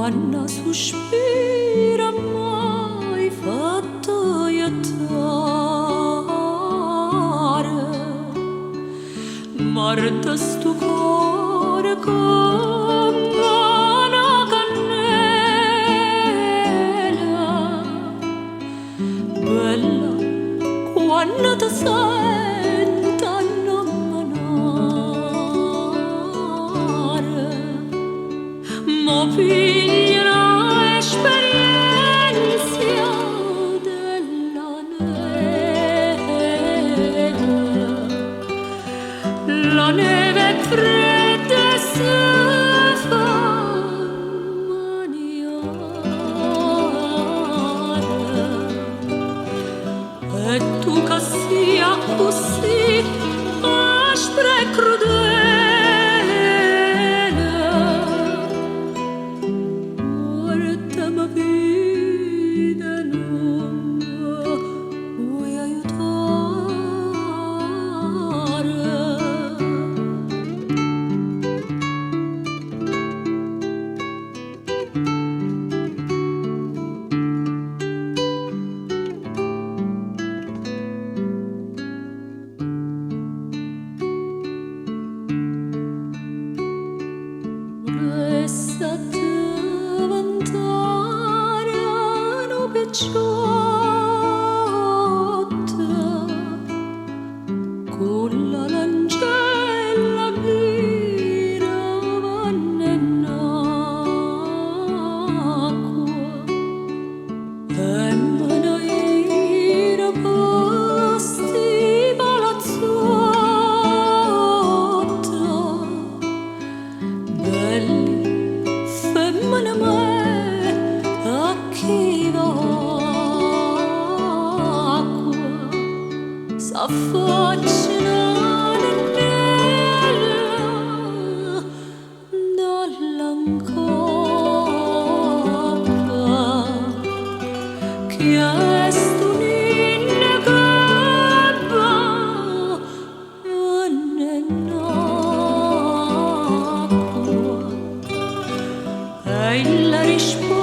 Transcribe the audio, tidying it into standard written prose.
quando sospira mai fatto aiutare, morta sto cuore come una cannella, bella quando ti sento innamorare, ma piglia l'esperienza della neve, la neve fredda si fa maniare, e tu che sia così aspra e crudele, portami vita, non vuoi aiutare. Restati lontano picciotta, con la lancella mirava nell'acqua, e me ne era posti palazzotta, belli femmine me a chi d'acqua s'affacciano nella dall'ancoppa, chiesto un'inna gabba e nell'acqua, e la risposta